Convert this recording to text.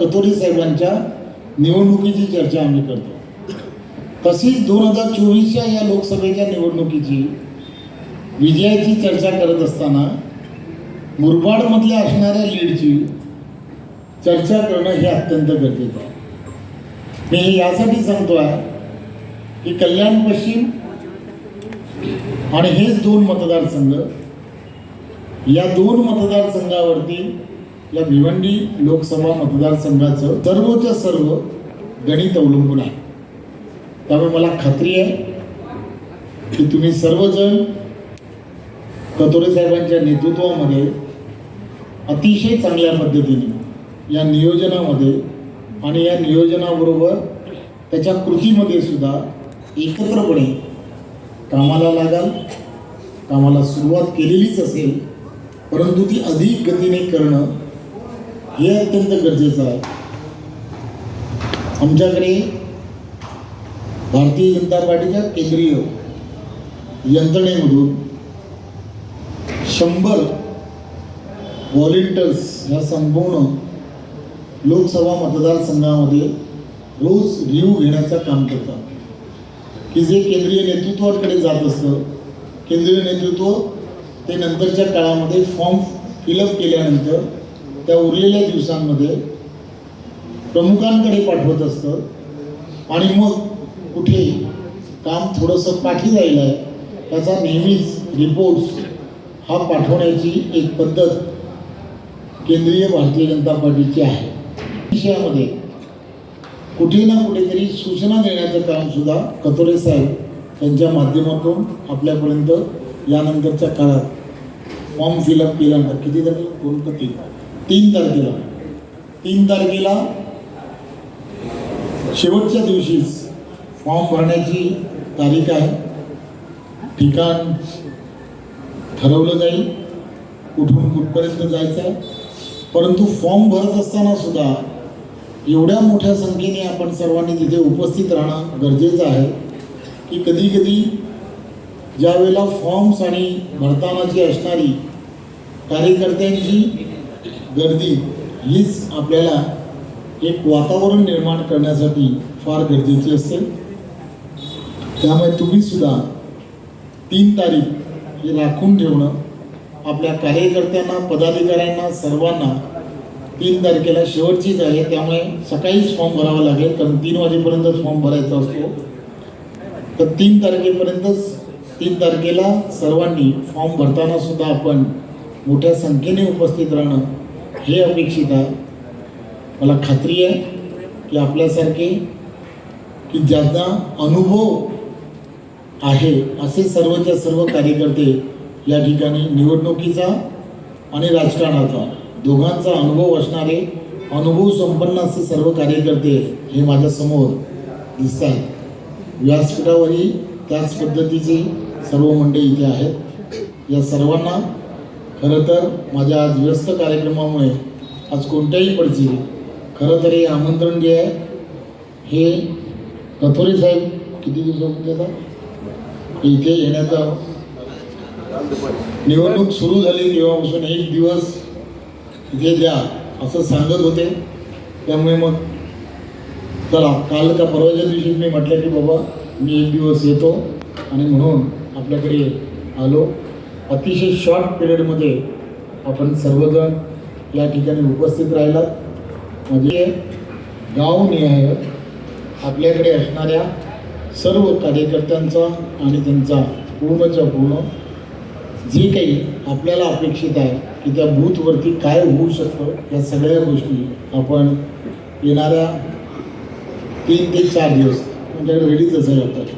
कतोरे साहेबांच्या निवडणुकीची चर्चा आम्ही करतो. तशीच 2024च्या या लोकसभेच्या निवडणुकीची विजयाची चर्चा करत असताना मुरबाडमधल्या असणाऱ्या लीडची चर्चा करणं हे अत्यंत गरजेचं आहे. मी हे यासाठी सांगतो आहे की कल्याण पश्चिम आणि हेच दोन मतदारसंघ, या दोन मतदारसंघावरती या भिवंडी लोकसभा मतदारसंघाचं सर्वच्या सर्व गणित अवलंबून आहे. त्यामुळे मला खात्री आहे की तुम्ही सर्वजण कतोरे साहेबांच्या नेतृत्वामध्ये अतिशय चांगल्या पद्धतीने या नियोजनामध्ये आणि या नियोजनाबरोबर त्याच्या कृतीमध्ये सुद्धा एकत्रपणे कामाला लागाल. कामाला सुरुवात केलेलीच असेल, परंतु ती अधिक गतीने करणं हे अत्यंत गरजेचं आहे. आमच्याकडे भारतीय जनता पार्टीच्या केंद्रीय यंत्रणेमधून 100 व्हॉलेंटियर्स ह्या संपूर्ण लोकसभा मतदारसंघामध्ये रोज रिव्ह्यू घेण्याचं काम करतात, की जे केंद्रीय नेतृत्वाकडे जात असतं. केंद्रीय नेतृत्व ते नंतरच्या काळामध्ये फॉर्म फिलअप केल्यानंतर त्या उरलेल्या दिवसांमध्ये प्रमुखांकडे पाठवत असतं आणि मग कुठे काम थोडंसं पाठी जाईल आहे त्याचा नेहमीच रिपोर्ट्स हा पाठवण्याची एक पद्धत केंद्रीय भारतीय जनता पार्टीची आहे. विषयामध्ये कुठे ना कुठेतरी सूचना देण्याचं काम सुद्धा कतोरे साहेब यांच्या माध्यमातून आपल्यापर्यंत यानंतरच्या काळात फॉर्म फिलअप केल्यानंतर किती तारखेला 3 तारखेला शेवटच्या दिवशीच फॉर्म भरण्याची तारीख आहे. ठिकाण ठरवलं जाईल, कुठून कुठपर्यंत जायचं आहे. परंतु फॉर्म भरत असताना सुद्धा एवढ्या मोठ्या संख्येने आपण सर्वांनी तिथे उपस्थित राहणं गरजेचं आहे की कधी कधी ज्यावेळेला फॉर्म्स आणि भरतानाची असणारी कार्यकर्त्यांची गर्दी हीच आपल्याला एक वातावरण निर्माण करण्यासाठी फार गरजेची असते. त्यामुळे तुम्ही सुद्धा 3 तारीख हे राखून ठेवणं आपल्या कार्यकर्त्यांना, पदाधिकाऱ्यांना, सर्वांना 3 तारखेला शेवटचीच आहे. त्यामुळे सकाळीच फॉर्म भरावा लागेल, कारण 3 वाजेपर्यंतच फॉर्म भरायचा असतो. तर 3 तारखेला सर्वांनी फॉर्म भरताना सुद्धा आपण मोठ्या संख्येने उपस्थित राहणं हे अपेक्षित आहे. मला खात्री आहे की आपल्यासारखे की ज्यांना अनुभव आहे असे सर्वच्या सर्व कार्यकर्ते या ठिकाणी निवडणुकीचा आणि राजकारणाचा दोघांचा अनुभव असणारे, अनुभव संपन्न असे सर्व कार्यकर्ते हे माझ्यासमोर दिसत आहेत. व्यासपीठावरही त्याच पद्धतीची सर्व मंडळी इथे आहेत. या सर्वांना खरं तर माझ्या आज व्यस्त कार्यक्रमामुळे आज कोणत्याही परिस्थितीत खरं तर हे आमंत्रण जे आहे हे कतोरे साहेब किती दिवसापासून देतात इथे येण्याचा, निवडणूक सुरू झाली तेव्हापासून 1 दिवस इथे द्या असं सांगत होते. त्यामुळे मग चला काल का परवाच्या दिवशी मी म्हटलं की बाबा मी 1 दिवस येतो आणि म्हणून आपल्याकडे आलो. अतिशय शॉर्ट पिरियडमध्ये आपण सर्वजण या ठिकाणी उपस्थित राहिलात. म्हणजे गावनिहाय आपल्याकडे असणाऱ्या सर्व कार्यकर्त्यांचा आणि त्यांचा पूर्णच्या पूर्ण जे काही आपल्याला अपेक्षित आहे की त्या बूथवरती काय होऊ शकतं या सगळ्या गोष्टी आपण येणाऱ्या 3 ते 4 दिवस तुमच्याकडे रेडीच असायला लागतात.